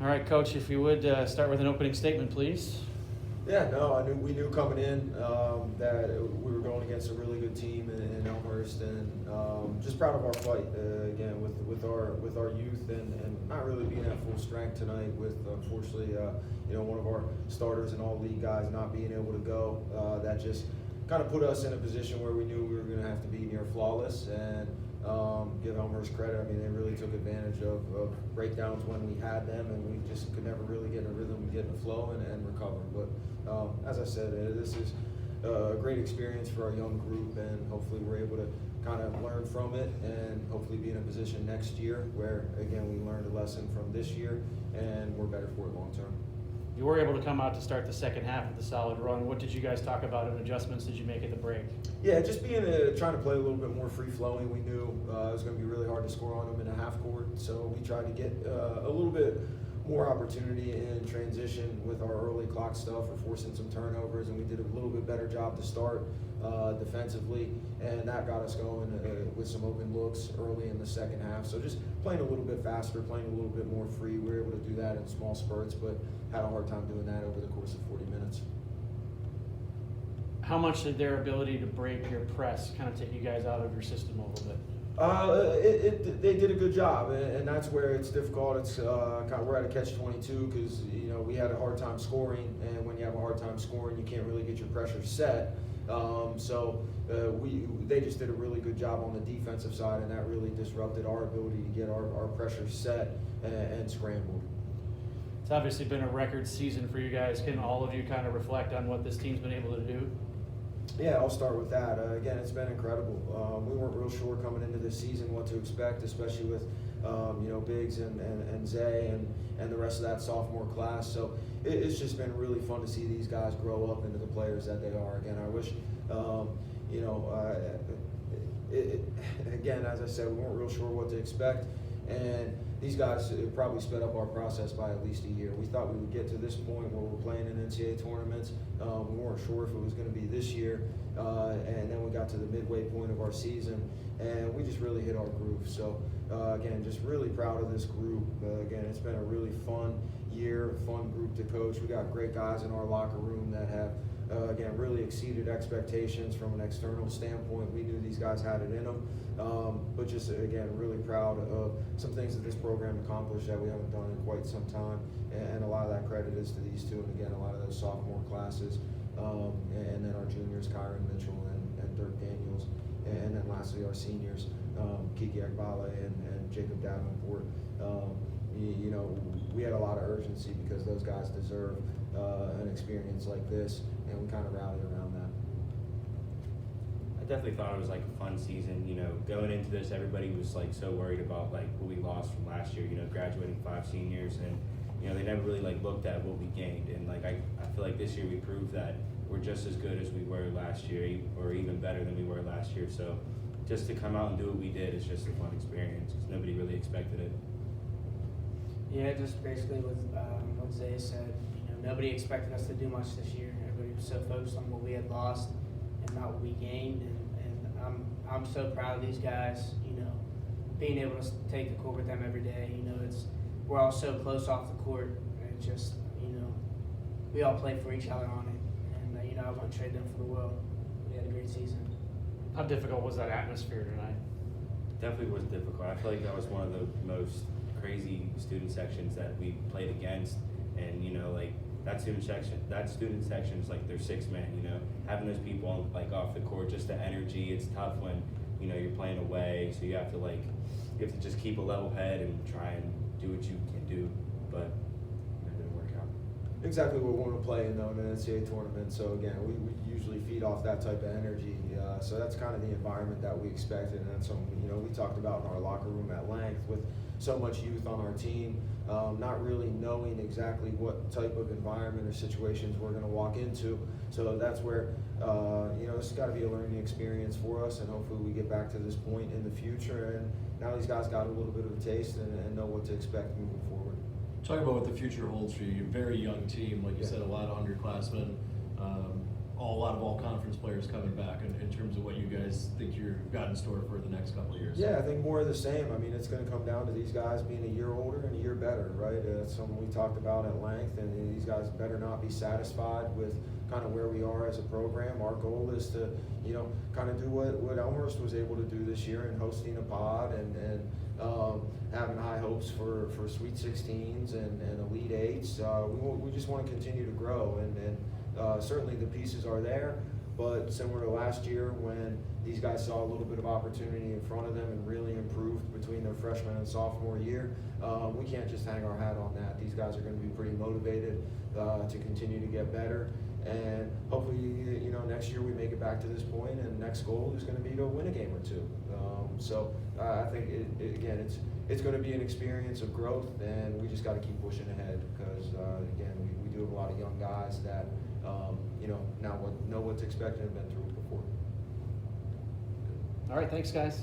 All right, Coach, if you would start with an opening statement, please. Yeah, no, we knew coming in that we were going against a really good team in Elmhurst, and just proud of our fight again with our youth and not really being at full strength tonight. With unfortunately, one of our starters and all league guys not being able to go, that just kind of put us in a position where we knew we were going to have to be near flawless. And give Elmhurst credit. I mean, they really took advantage of breakdowns when we had them, and we just could never really get in a rhythm, get in a flow, and recover. But as I said, this is a great experience for our young group, and hopefully we're able to kind of learn from it and hopefully be in a position next year where, again, we learned a lesson from this year, and we're better for it long term. You were able to come out to start the second half with a solid run. What did you guys talk about, and adjustments did you make at the break? Yeah, just being trying to play a little bit more free-flowing. We knew it was going to be really hard to score on them in a half court, so we tried to get a little bit more opportunity in transition with our early clock stuff. We're forcing some turnovers, and we did a little bit better job to start defensively, and that got us going with some open looks early in the second half. So just playing a little bit faster, playing a little bit more free. We were able to do that in small spurts, but had a hard time doing that over the course of 40 minutes. How much did their ability to break your press kind of take you guys out of your system a little bit? They did a good job, and that's where it's difficult. It's we're at a catch-22 because we had a hard time scoring, and when you have a hard time scoring, you can't really get your pressure set. They just did a really good job on the defensive side, and that really disrupted our ability to get our pressure set and scrambled. It's obviously been a record season for you guys. Can all of you kind of reflect on what this team's been able to do? Yeah, I'll start with that. Again, it's been incredible. We weren't real sure coming into this season what to expect, especially with Biggs and Zay and the rest of that sophomore class. So it's just been really fun to see these guys grow up into the players that they are. Again, I wish, again, as I said, we weren't real sure what to expect. And these guys probably sped up our process by at least a year. We thought we would get to this point where we're playing in NCAA tournaments. We weren't sure if it was going to be this year. And then we got to the midway point of our season, and we just really hit our groove. So, again, just really proud of this group. Again, it's been a really fun year, fun group to coach. We got great guys in our locker room that have, again, really exceeded expectations from an external standpoint. We knew these guys had it in them. But just, again, really proud of some things that this program accomplished that we haven't done in quite some time. And a lot of that credit is to these two, and again, a lot of those sophomore classes. And then our juniors, Kyron Mitchell and Dirk Daniels. And then lastly, our seniors, Kiki Agbale and Jacob Davenport. We had a lot of urgency because those guys deserve an experience like this, and we kind of rallied around that. I definitely thought it was like a fun season. Going into this, everybody was like so worried about like what we lost from last year. Graduating 5 seniors, and they never really like looked at what we gained. And like I feel like this year we proved that we're just as good as we were last year, or even better than we were last year. So just to come out and do what we did is just a fun experience because nobody really expected it. Yeah, just basically what Zay said. Nobody expected us to do much this year. Everybody was so focused on what we had lost and not what we gained. And I'm so proud of these guys. Being able to take the court with them every day. We're all so close off the court, and just we all play for each other on it. And I wouldn't trade them for the world. We had a great season. How difficult was that atmosphere tonight? Definitely was difficult. I feel like that was one of the most crazy student sections that we played against, and like that student section is like their 6th man. Having those people like off the court, just the energy. It's tough when you're playing away, so you have to just keep a level head and try and do what you can do, but it didn't work out. Exactly what we want to play in an NCAA tournament. So again, we usually feed off that type of energy. So that's kind of the environment that we expected, and that's something we talked about in our locker room at length with so much youth on our team, not really knowing exactly what type of environment or situations we're going to walk into. So that's where this has got to be a learning experience for us, and hopefully we get back to this point in the future. And now these guys got a little bit of a taste and know what to expect moving forward. Talk about what the future holds for you. Very young team, like you said, a lot of underclassmen, a lot of all-conference players coming back in terms of what you guys think you've got in store for the next couple of years. Yeah, I think more of the same. I mean, it's going to come down to these guys being a year older and a year better. better, right? It's something we talked about at length, and these guys better not be satisfied with kind of where we are as a program. Our goal is to, kind of do what Elmhurst was able to do this year in hosting a pod and having high hopes for Sweet 16s and Elite 8s. We just want to continue to grow, and certainly the pieces are there. But similar to last year, when these guys saw a little bit of opportunity in front of them and really improved between their freshman and sophomore year, we can't just hang our hat on that. These guys are going to be pretty motivated to continue to get better. And hopefully, next year we make it back to this point, and next goal is going to be to win a game or two. So I think, it's going to be an experience of growth, and we just got to keep pushing ahead because, again, we do have a lot of young guys that, now know what's expected and been through it before. All right, thanks, guys.